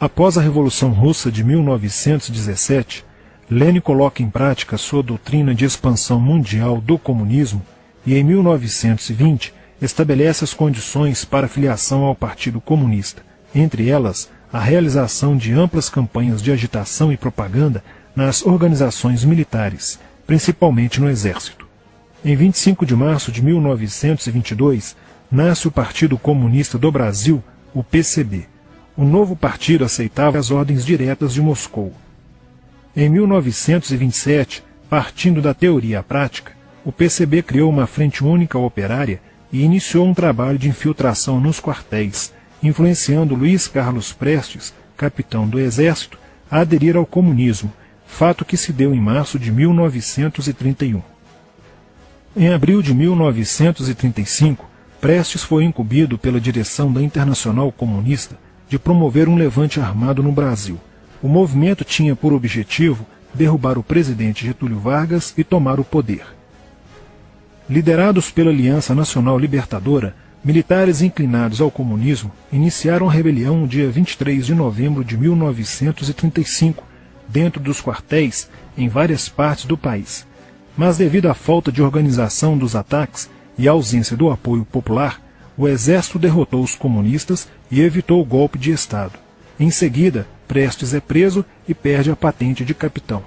Após a Revolução Russa de 1917, Lenin coloca em prática sua doutrina de expansão mundial do comunismo e, em 1920, estabelece as condições para a filiação ao Partido Comunista, entre elas a realização de amplas campanhas de agitação e propaganda nas organizações militares, principalmente no Exército. Em 25 de março de 1922, nasce o Partido Comunista do Brasil, o PCB. O novo partido aceitava as ordens diretas de Moscou. Em 1927, partindo da teoria à prática, o PCB criou uma frente única operária e iniciou um trabalho de infiltração nos quartéis, influenciando Luiz Carlos Prestes, capitão do Exército, a aderir ao comunismo, fato que se deu em março de 1931. Em abril de 1935, Prestes foi incumbido pela direção da Internacional Comunista de promover um levante armado no Brasil. O movimento tinha por objetivo derrubar o presidente Getúlio Vargas e tomar o poder. Liderados pela Aliança Nacional Libertadora, militares inclinados ao comunismo iniciaram a rebelião no dia 23 de novembro de 1935, dentro dos quartéis em várias partes do país. Mas devido à falta de organização dos ataques e à ausência do apoio popular, o exército derrotou os comunistas e evitou o golpe de Estado. Em seguida, Prestes é preso e perde a patente de capitão.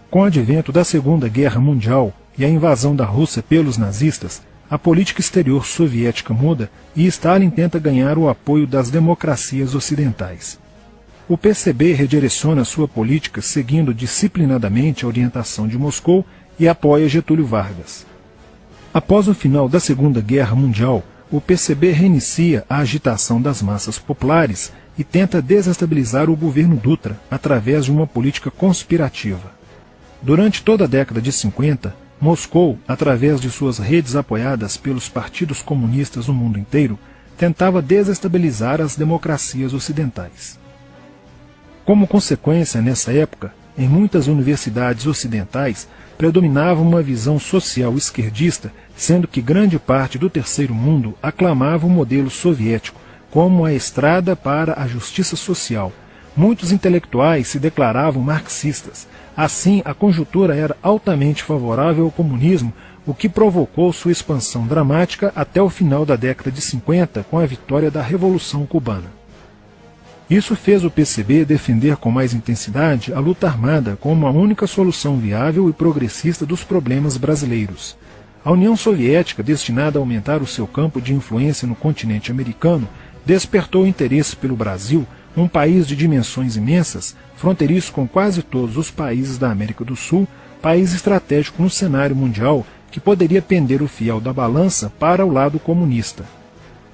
Com o advento da Segunda Guerra Mundial e a invasão da Rússia pelos nazistas, a política exterior soviética muda e Stalin tenta ganhar o apoio das democracias ocidentais. O PCB redireciona sua política seguindo disciplinadamente a orientação de Moscou e apoia Getúlio Vargas. Após o final da Segunda Guerra Mundial, o PCB reinicia a agitação das massas populares e tenta desestabilizar o governo Dutra através de uma política conspirativa. Durante toda a década de 50, Moscou, através de suas redes apoiadas pelos partidos comunistas no mundo inteiro, tentava desestabilizar as democracias ocidentais. Como consequência, nessa época, em muitas universidades ocidentais, predominava uma visão social esquerdista, sendo que grande parte do terceiro mundo aclamava o modelo soviético como a estrada para a justiça social. Muitos intelectuais se declaravam marxistas. Assim, a conjuntura era altamente favorável ao comunismo, o que provocou sua expansão dramática até o final da década de 50, com a vitória da Revolução Cubana. Isso fez o PCB defender com mais intensidade a luta armada como a única solução viável e progressista dos problemas brasileiros. A União Soviética, destinada a aumentar o seu campo de influência no continente americano, despertou interesse pelo Brasil, um país de dimensões imensas, fronteiriço com quase todos os países da América do Sul, país estratégico no cenário mundial que poderia pender o fiel da balança para o lado comunista.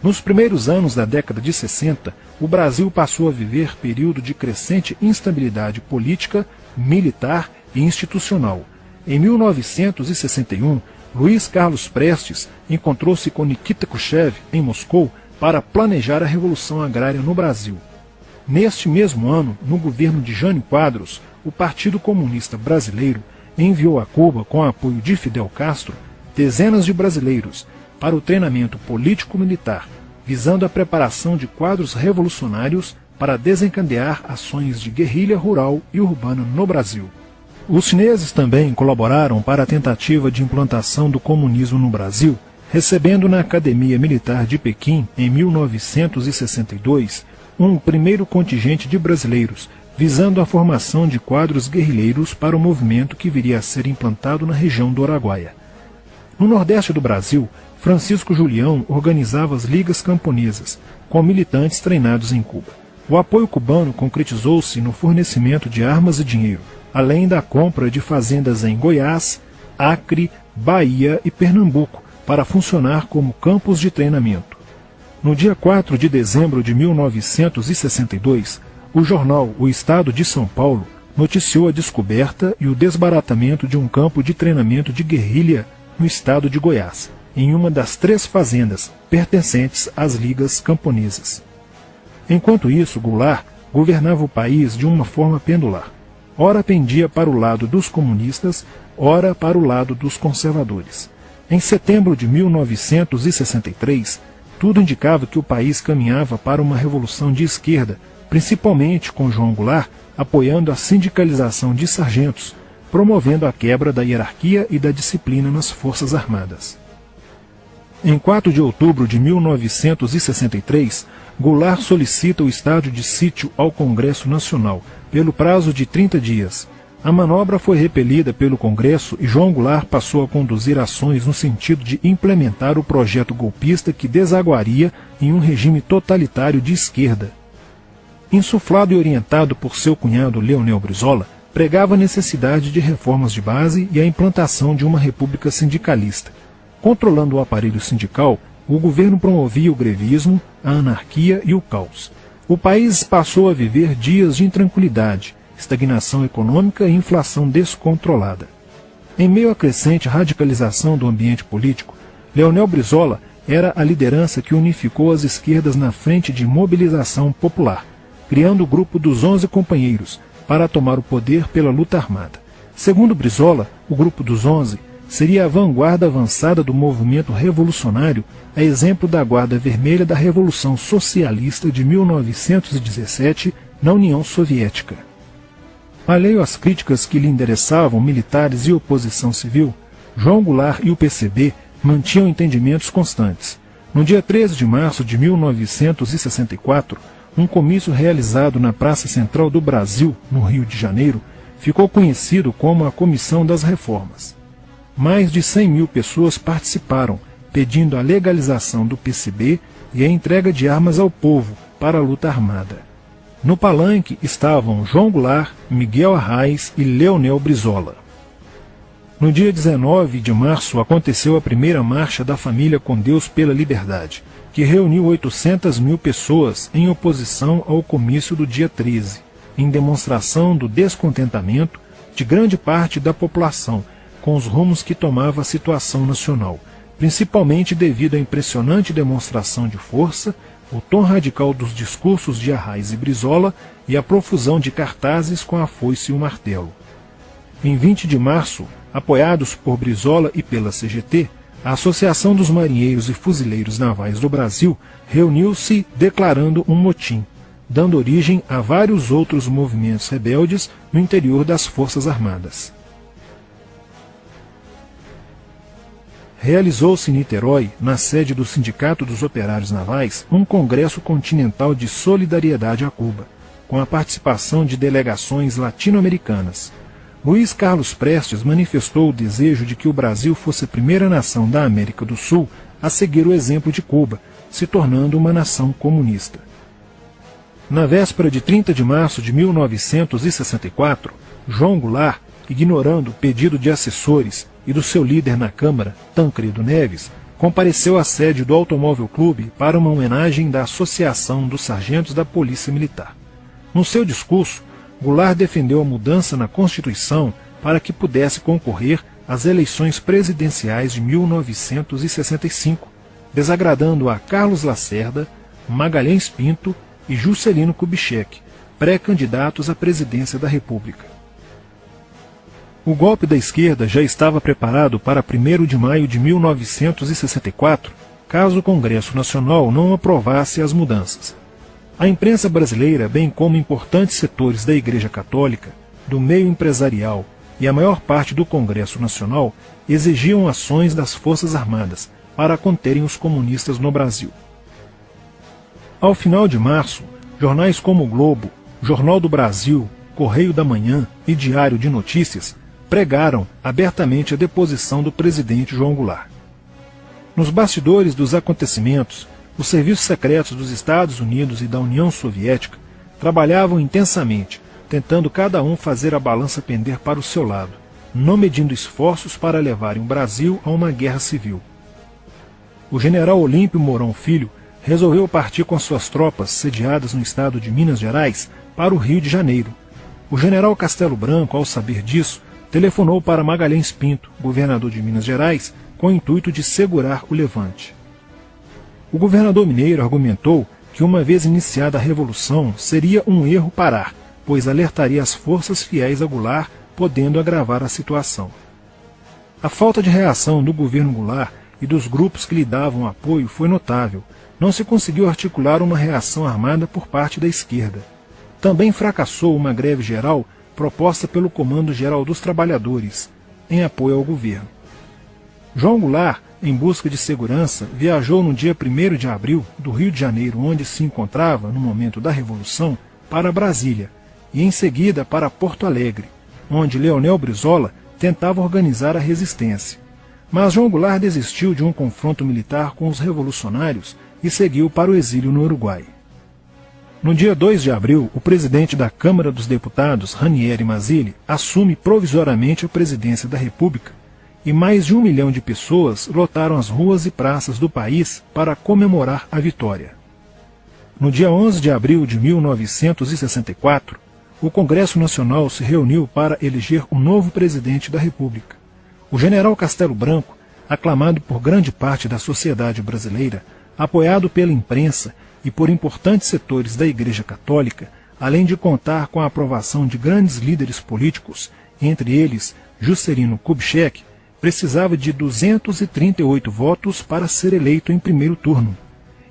Nos primeiros anos da década de 60, o Brasil passou a viver período de crescente instabilidade política, militar e institucional. Em 1961, Luiz Carlos Prestes encontrou-se com Nikita Khrushchev em Moscou para planejar a Revolução Agrária no Brasil. Neste mesmo ano, no governo de Jânio Quadros, o Partido Comunista Brasileiro enviou a Cuba, com o apoio de Fidel Castro, dezenas de brasileiros para o treinamento político-militar, visando a preparação de quadros revolucionários para desencadear ações de guerrilha rural e urbana no Brasil. Os chineses também colaboraram para a tentativa de implantação do comunismo no Brasil, recebendo na Academia Militar de Pequim, em 1962, um primeiro contingente de brasileiros, visando a formação de quadros guerrilheiros para o movimento que viria a ser implantado na região do Araguaia. No Nordeste do Brasil, Francisco Julião organizava as ligas camponesas, com militantes treinados em Cuba. O apoio cubano concretizou-se no fornecimento de armas e dinheiro, além da compra de fazendas em Goiás, Acre, Bahia e Pernambuco, para funcionar como campos de treinamento. No dia 4 de dezembro de 1962, o jornal O Estado de São Paulo noticiou a descoberta e o desbaratamento de um campo de treinamento de guerrilha no estado de Goiás, em uma das 3 fazendas pertencentes às ligas camponesas. Enquanto isso, Goulart governava o país de uma forma pendular. Ora pendia para o lado dos comunistas, ora para o lado dos conservadores. Em setembro de 1963, tudo indicava que o país caminhava para uma revolução de esquerda, principalmente com João Goulart apoiando a sindicalização de sargentos, promovendo a quebra da hierarquia e da disciplina nas Forças Armadas. Em 4 de outubro de 1963, Goulart solicita o estado de sítio ao Congresso Nacional, pelo prazo de 30 dias. A manobra foi repelida pelo Congresso e João Goulart passou a conduzir ações no sentido de implementar o projeto golpista que desaguaria em um regime totalitário de esquerda. Insuflado e orientado por seu cunhado Leonel Brizola, pregava a necessidade de reformas de base e a implantação de uma república sindicalista. Controlando o aparelho sindical, o governo promovia o grevismo, a anarquia e o caos. O país passou a viver dias de intranquilidade, estagnação econômica e inflação descontrolada. Em meio à crescente radicalização do ambiente político, Leonel Brizola era a liderança que unificou as esquerdas na frente de mobilização popular, criando o grupo dos 11 companheiros para tomar o poder pela luta armada. Segundo Brizola, o grupo dos 11 seria a vanguarda avançada do movimento revolucionário, a exemplo da Guarda Vermelha da Revolução Socialista de 1917 na União Soviética. Alheio às críticas que lhe endereçavam militares e oposição civil, João Goulart e o PCB mantinham entendimentos constantes. No dia 13 de março de 1964, um comício realizado na Praça Central do Brasil, no Rio de Janeiro, ficou conhecido como a Comissão das Reformas. Mais de 100 mil pessoas participaram, pedindo a legalização do PCB e a entrega de armas ao povo para a luta armada. No palanque estavam João Goulart, Miguel Arraes e Leonel Brizola. No dia 19 de março aconteceu a primeira Marcha da Família com Deus pela Liberdade, que reuniu 800 mil pessoas em oposição ao comício do dia 13, em demonstração do descontentamento de grande parte da população com os rumos que tomava a situação nacional, principalmente devido à impressionante demonstração de força, o tom radical dos discursos de Arraes e Brizola e a profusão de cartazes com a foice e o martelo. Em 20 de março, apoiados por Brizola e pela CGT, a Associação dos Marinheiros e Fuzileiros Navais do Brasil reuniu-se declarando um motim, dando origem a vários outros movimentos rebeldes no interior das Forças Armadas. Realizou-se em Niterói, na sede do Sindicato dos Operários Navais, um congresso continental de solidariedade a Cuba, com a participação de delegações latino-americanas. Luiz Carlos Prestes manifestou o desejo de que o Brasil fosse a primeira nação da América do Sul a seguir o exemplo de Cuba, se tornando uma nação comunista. Na véspera de 30 de março de 1964, João Goulart, ignorando o pedido de assessores e do seu líder na Câmara, Tancredo Neves, compareceu à sede do Automóvel Clube para uma homenagem da Associação dos Sargentos da Polícia Militar. No seu discurso, Goulart defendeu a mudança na Constituição para que pudesse concorrer às eleições presidenciais de 1965, desagradando a Carlos Lacerda, Magalhães Pinto e Juscelino Kubitschek, pré-candidatos à presidência da República. O golpe da esquerda já estava preparado para 1º de maio de 1964, caso o Congresso Nacional não aprovasse as mudanças. A imprensa brasileira, bem como importantes setores da Igreja Católica, do meio empresarial e a maior parte do Congresso Nacional, exigiam ações das Forças Armadas para conterem os comunistas no Brasil. Ao final de março, jornais como o Globo, Jornal do Brasil, Correio da Manhã e Diário de Notícias pregaram abertamente a deposição do presidente João Goulart. Nos bastidores dos acontecimentos, os serviços secretos dos Estados Unidos e da União Soviética trabalhavam intensamente, tentando cada um fazer a balança pender para o seu lado, não medindo esforços para levarem o Brasil a uma guerra civil. O general Olímpio Mourão Filho resolveu partir com suas tropas sediadas no estado de Minas Gerais para o Rio de Janeiro. O general Castelo Branco, ao saber disso, telefonou para Magalhães Pinto, governador de Minas Gerais, com o intuito de segurar o levante. O governador mineiro argumentou que, uma vez iniciada a revolução, seria um erro parar, pois alertaria as forças fiéis a Goulart, podendo agravar a situação. A falta de reação do governo Goulart e dos grupos que lhe davam apoio foi notável. Não se conseguiu articular uma reação armada por parte da esquerda. Também fracassou uma greve geral proposta pelo Comando Geral dos Trabalhadores, em apoio ao governo. João Goulart, em busca de segurança, viajou no dia 1º de abril do Rio de Janeiro, onde se encontrava no momento da Revolução, para Brasília, e em seguida para Porto Alegre, onde Leonel Brizola tentava organizar a resistência. Mas João Goulart desistiu de um confronto militar com os revolucionários e seguiu para o exílio no Uruguai. No dia 2 de abril, o presidente da Câmara dos Deputados, Ranieri Mazzilli, assume provisoriamente a presidência da República e mais de 1 milhão de pessoas lotaram as ruas e praças do país para comemorar a vitória. No dia 11 de abril de 1964, o Congresso Nacional se reuniu para eleger um novo presidente da República. O general Castelo Branco, aclamado por grande parte da sociedade brasileira, apoiado pela imprensa e por importantes setores da Igreja Católica, além de contar com a aprovação de grandes líderes políticos, entre eles Juscelino Kubitschek, precisava de 238 votos para ser eleito em primeiro turno,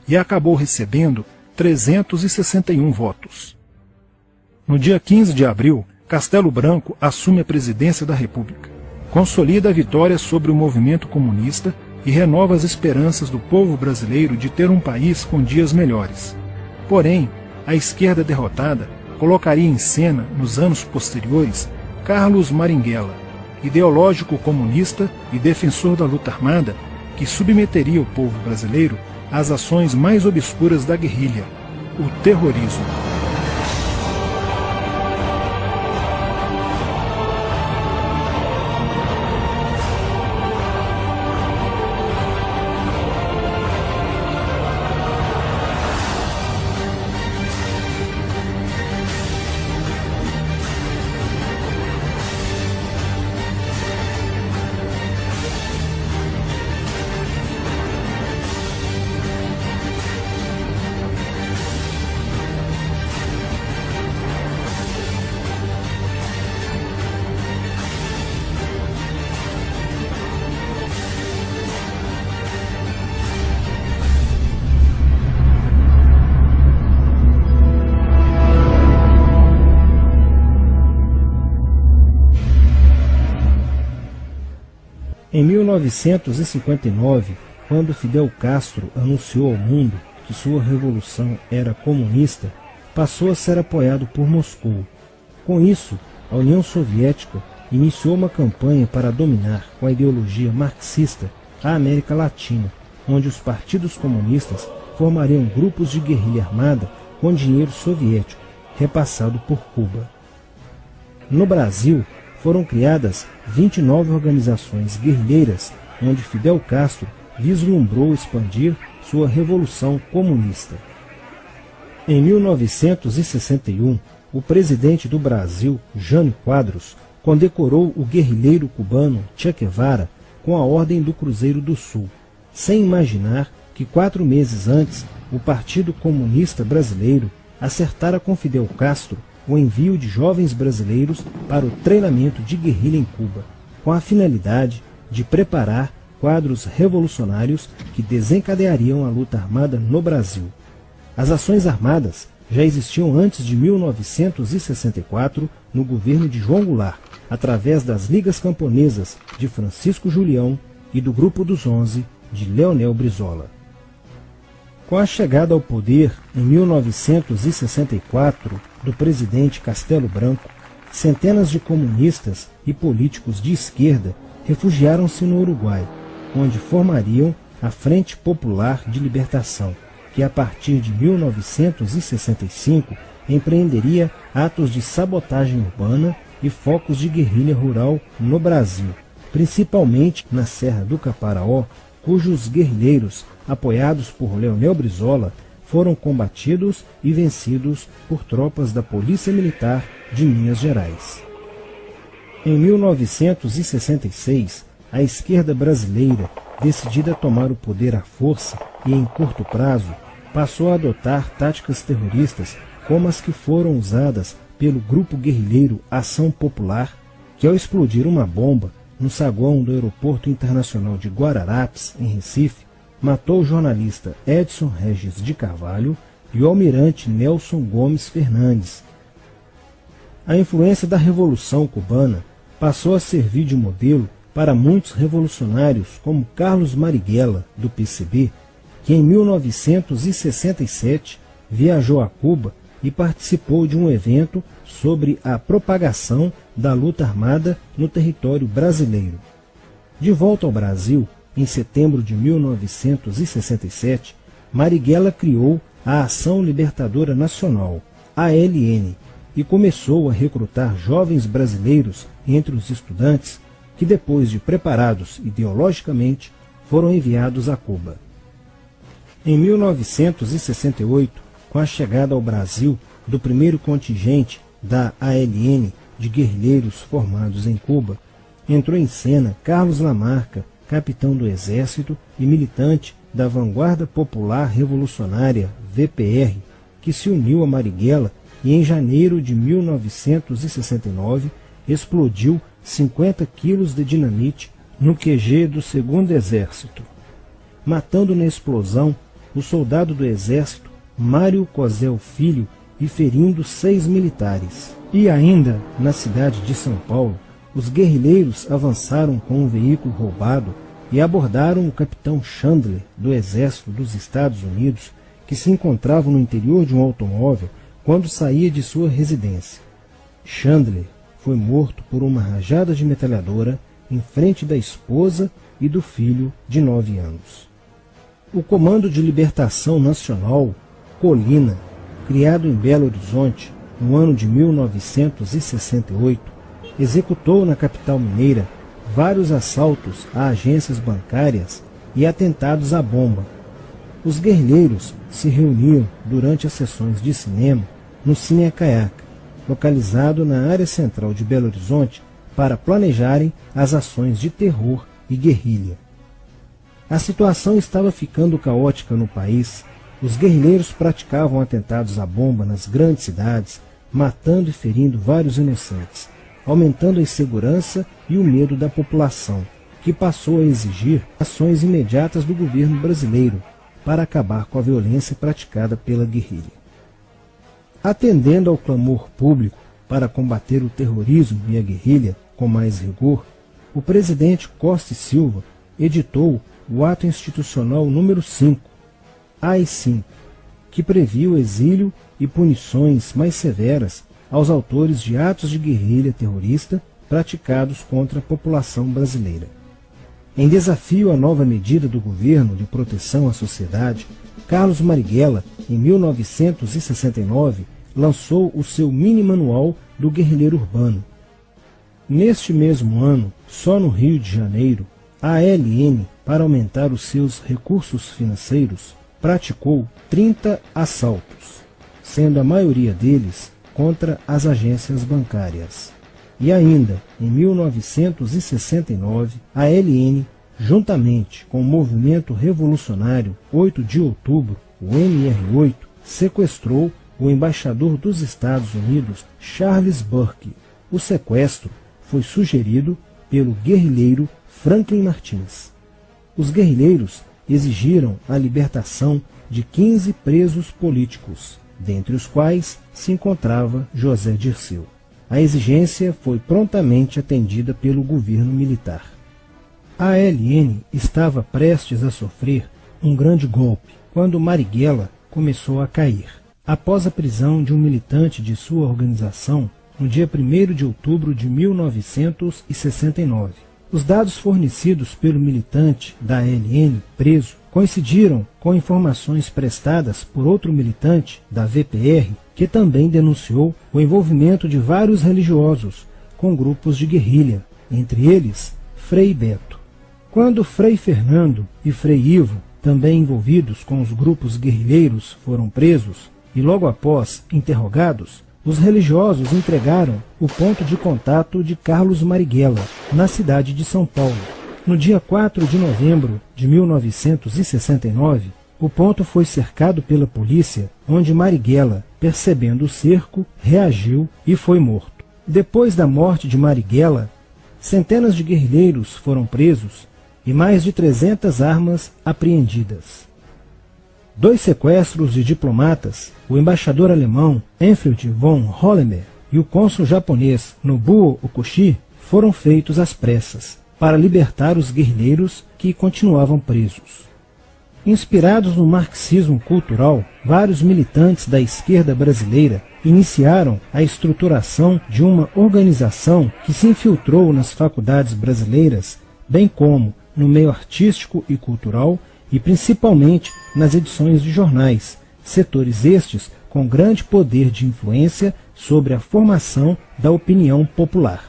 e acabou recebendo 361 votos. No dia 15 de abril, Castelo Branco assume a presidência da República, consolida a vitória sobre o movimento comunista e renova as esperanças do povo brasileiro de ter um país com dias melhores. Porém, a esquerda derrotada colocaria em cena, nos anos posteriores, Carlos Marighella, ideológico comunista e defensor da luta armada, que submeteria o povo brasileiro às ações mais obscuras da guerrilha, o terrorismo. Em 1959, quando Fidel Castro anunciou ao mundo que sua revolução era comunista, passou a ser apoiado por Moscou. Com isso, a União Soviética iniciou uma campanha para dominar com a ideologia marxista a América Latina, onde os partidos comunistas formariam grupos de guerrilha armada com dinheiro soviético, repassado por Cuba. No Brasil, foram criadas 29 organizações guerrilheiras, onde Fidel Castro vislumbrou expandir sua revolução comunista. Em 1961, o presidente do Brasil, Jânio Quadros, condecorou o guerrilheiro cubano Che Guevara com a Ordem do Cruzeiro do Sul, sem imaginar que 4 meses antes o Partido Comunista Brasileiro acertara com Fidel Castro o envio de jovens brasileiros para o treinamento de guerrilha em Cuba, com a finalidade de preparar quadros revolucionários que desencadeariam a luta armada no Brasil. As ações armadas já existiam antes de 1964 no governo de João Goulart, através das Ligas Camponesas de Francisco Julião e do Grupo dos 11 de Leonel Brizola. Com a chegada ao poder, em 1964, do presidente Castelo Branco, centenas de comunistas e políticos de esquerda refugiaram-se no Uruguai, onde formariam a Frente Popular de Libertação, que a partir de 1965 empreenderia atos de sabotagem urbana e focos de guerrilha rural no Brasil, principalmente na Serra do Caparaó, cujos guerrilheiros, apoiados por Leonel Brizola, foram combatidos e vencidos por tropas da Polícia Militar de Minas Gerais. Em 1966, a esquerda brasileira, decidida a tomar o poder à força e em curto prazo, passou a adotar táticas terroristas como as que foram usadas pelo grupo guerrilheiro Ação Popular, que ao explodir uma bomba no saguão do Aeroporto Internacional de Guararapes, em Recife, matou o jornalista Edson Regis de Carvalho e o almirante Nelson Gomes Fernandes, A influência da Revolução Cubana passou a servir de modelo para muitos revolucionários como Carlos Marighella, do PCB, que em 1967 viajou a Cuba e participou de um evento sobre a propagação da luta armada no território brasileiro. De volta ao Brasil, em setembro de 1967, Marighella criou a Ação Libertadora Nacional, ALN, e começou a recrutar jovens brasileiros entre os estudantes que, depois de preparados ideologicamente, foram enviados a Cuba. Em 1968, com a chegada ao Brasil do primeiro contingente da ALN de guerrilheiros formados em Cuba, entrou em cena Carlos Lamarca, capitão do Exército e militante da Vanguarda Popular Revolucionária, VPR, que se uniu a Marighella e em janeiro de 1969 explodiu 50 quilos de dinamite no QG do 2º Exército, matando na explosão o soldado do Exército Mário Cosel Filho e ferindo 6 militares. E ainda, na cidade de São Paulo, os guerrilheiros avançaram com um veículo roubado e abordaram o capitão Chandler, do Exército dos Estados Unidos, que se encontrava no interior de um automóvel quando saía de sua residência. Chandler foi morto por uma rajada de metralhadora em frente da esposa e do filho de 9 anos. O Comando de Libertação Nacional, Colina, criado em Belo Horizonte no ano de 1968, executou na capital mineira vários assaltos a agências bancárias e atentados à bomba. Os guerrilheiros se reuniam durante as sessões de cinema no Cine Caiaca, localizado na área central de Belo Horizonte, para planejarem as ações de terror e guerrilha. A situação estava ficando caótica no país. Os guerrilheiros praticavam atentados à bomba nas grandes cidades, matando e ferindo vários inocentes, aumentando a insegurança e o medo da população, que passou a exigir ações imediatas do governo brasileiro para acabar com a violência praticada pela guerrilha. Atendendo ao clamor público para combater o terrorismo e a guerrilha com mais rigor, o presidente Costa e Silva editou o Ato Institucional número 5, AI-5, que previa o exílio e punições mais severas aos autores de atos de guerrilha terrorista praticados contra a população brasileira. Em desafio à nova medida do governo de proteção à sociedade, Carlos Marighella, em 1969, lançou o seu mini-manual do guerrilheiro urbano. Neste mesmo ano, só no Rio de Janeiro, a ALN, para aumentar os seus recursos financeiros, praticou 30 assaltos, sendo a maioria deles contra as agências bancárias. E ainda, em 1969, a ALN, juntamente com o movimento revolucionário 8 de outubro, o MR8, sequestrou o embaixador dos Estados Unidos, Charles Burke. O sequestro foi sugerido pelo guerrilheiro Franklin Martins. Os guerrilheiros exigiram a libertação de 15 presos políticos, dentre os quais se encontrava José Dirceu. A exigência foi prontamente atendida pelo governo militar. A ALN estava prestes a sofrer um grande golpe quando Marighella começou a cair. Após a prisão de um militante de sua organização, no dia 1º de outubro de 1969. Os dados fornecidos pelo militante da ALN preso coincidiram com informações prestadas por outro militante da VPR, que também denunciou o envolvimento de vários religiosos com grupos de guerrilha, entre eles Frei Beto. Quando Frei Fernando e Frei Ivo, também envolvidos com os grupos guerrilheiros, foram presos e logo após interrogados, os religiosos entregaram o ponto de contato de Carlos Marighella, na cidade de São Paulo. No dia 4 de novembro de 1969, o ponto foi cercado pela polícia, onde Marighella, percebendo o cerco, reagiu e foi morto. Depois da morte de Marighella, centenas de guerrilheiros foram presos e mais de 300 armas apreendidas. 2 sequestros de diplomatas, o embaixador alemão Enfried von Hollenberg e o cônsul japonês Nobuo Okushi foram feitos às pressas para libertar os guerrilheiros que continuavam presos. Inspirados no marxismo cultural, vários militantes da esquerda brasileira iniciaram a estruturação de uma organização que se infiltrou nas faculdades brasileiras, bem como no meio artístico e cultural e principalmente nas edições de jornais, setores estes com grande poder de influência sobre a formação da opinião popular.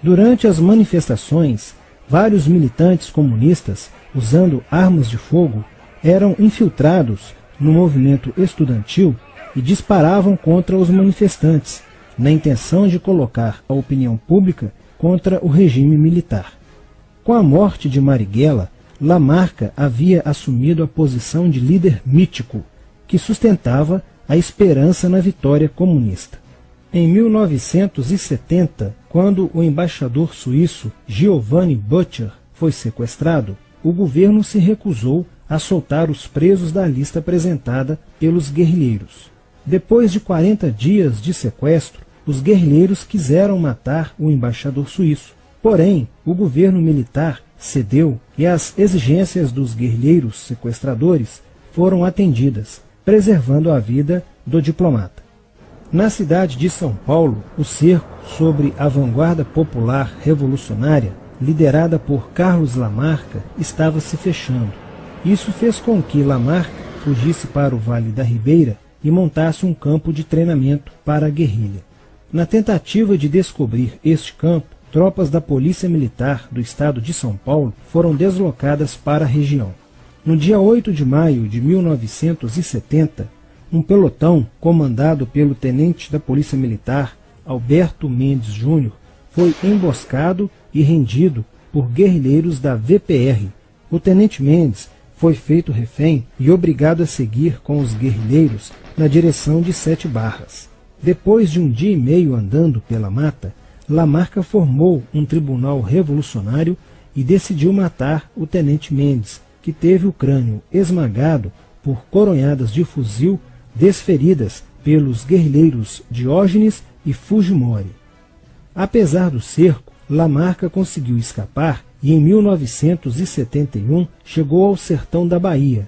Durante as manifestações, vários militantes comunistas, usando armas de fogo, eram infiltrados no movimento estudantil e disparavam contra os manifestantes, na intenção de colocar a opinião pública contra o regime militar. Com a morte de Marighella, Lamarca havia assumido a posição de líder mítico, que sustentava a esperança na vitória comunista. Em 1970, quando o embaixador suíço Giovanni Butcher foi sequestrado, o governo se recusou a soltar os presos da lista apresentada pelos guerrilheiros. Depois de 40 dias de sequestro, os guerrilheiros quiseram matar o embaixador suíço. Porém, o governo militar cedeu e as exigências dos guerrilheiros sequestradores foram atendidas, preservando a vida do diplomata. Na cidade de São Paulo, o cerco sobre a vanguarda popular revolucionária, liderada por Carlos Lamarca, estava se fechando. Isso fez com que Lamarca fugisse para o Vale da Ribeira e montasse um campo de treinamento para a guerrilha. Na tentativa de descobrir este campo, tropas da Polícia Militar do estado de São Paulo foram deslocadas para a região. No dia 8 de maio de 1970, um pelotão comandado pelo tenente da Polícia Militar, Alberto Mendes Júnior, foi emboscado e rendido por guerrilheiros da VPR. O tenente Mendes foi feito refém e obrigado a seguir com os guerrilheiros na direção de Sete Barras. Depois de um dia e meio andando pela mata, Lamarca formou um tribunal revolucionário e decidiu matar o tenente Mendes, que teve o crânio esmagado por coronhadas de fuzil desferidas pelos guerrilheiros Diógenes e Fujimori. Apesar do cerco, Lamarca conseguiu escapar e em 1971 chegou ao sertão da Bahia.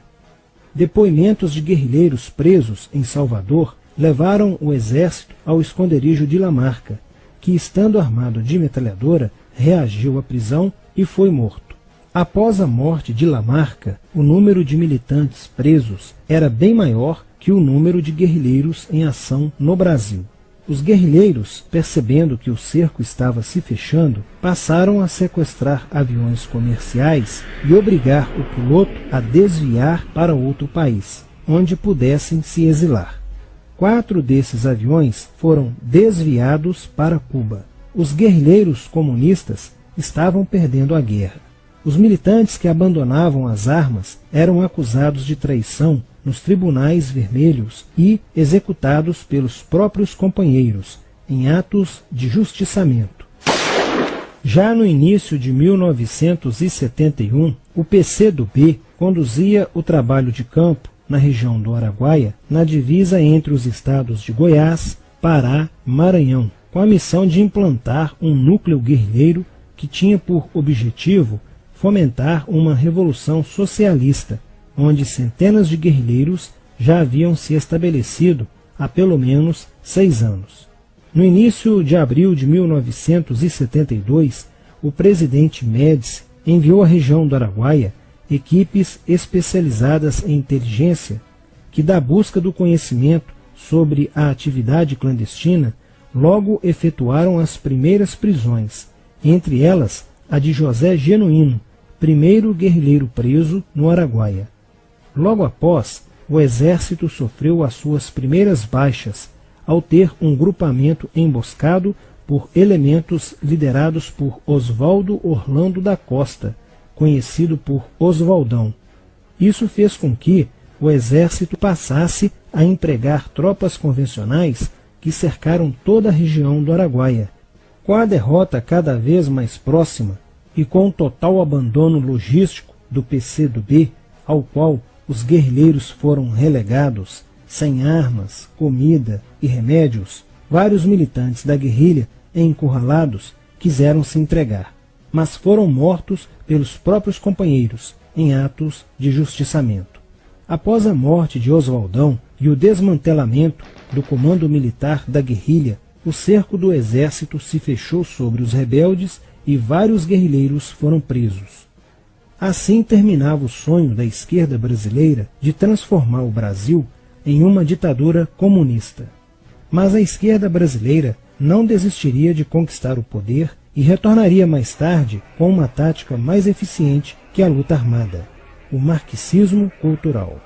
Depoimentos de guerrilheiros presos em Salvador levaram o exército ao esconderijo de Lamarca, que, estando armado de metralhadora, reagiu à prisão e foi morto. Após a morte de Lamarca, o número de militantes presos era bem maior que o número de guerrilheiros em ação no Brasil. Os guerrilheiros, percebendo que o cerco estava se fechando, passaram a sequestrar aviões comerciais e obrigar o piloto a desviar para outro país, onde pudessem se exilar. 4 desses aviões foram desviados para Cuba. Os guerrilheiros comunistas estavam perdendo a guerra. Os militantes que abandonavam as armas eram acusados de traição nos tribunais vermelhos e executados pelos próprios companheiros, em atos de justiçamento. Já no início de 1971, o PCdoB conduzia o trabalho de campo na região do Araguaia, na divisa entre os estados de Goiás, Pará e Maranhão, com a missão de implantar um núcleo guerrilheiro que tinha por objetivo fomentar uma revolução socialista, onde centenas de guerrilheiros já haviam se estabelecido há pelo menos 6 anos. No início de abril de 1972, o presidente Médici enviou à região do Araguaia equipes especializadas em inteligência que, da busca do conhecimento sobre a atividade clandestina, logo efetuaram as primeiras prisões, entre elas a de José Genuíno, primeiro guerrilheiro preso no Araguaia. Logo após, o exército sofreu as suas primeiras baixas, ao ter um grupamento emboscado por elementos liderados por Oswaldo Orlando da Costa, conhecido por Oswaldão. Isso fez com que o exército passasse a empregar tropas convencionais que cercaram toda a região do Araguaia. Com a derrota cada vez mais próxima e com o total abandono logístico do PCdoB, ao qual os guerrilheiros foram relegados, sem armas, comida e remédios, vários militantes da guerrilha encurralados quiseram se entregar, mas foram mortos pelos próprios companheiros em atos de justiçamento. Após a morte de Oswaldão e o desmantelamento do comando militar da guerrilha, o cerco do exército se fechou sobre os rebeldes e vários guerrilheiros foram presos. Assim terminava o sonho da esquerda brasileira de transformar o Brasil em uma ditadura comunista. Mas a esquerda brasileira não desistiria de conquistar o poder e retornaria mais tarde com uma tática mais eficiente que a luta armada: o marxismo cultural.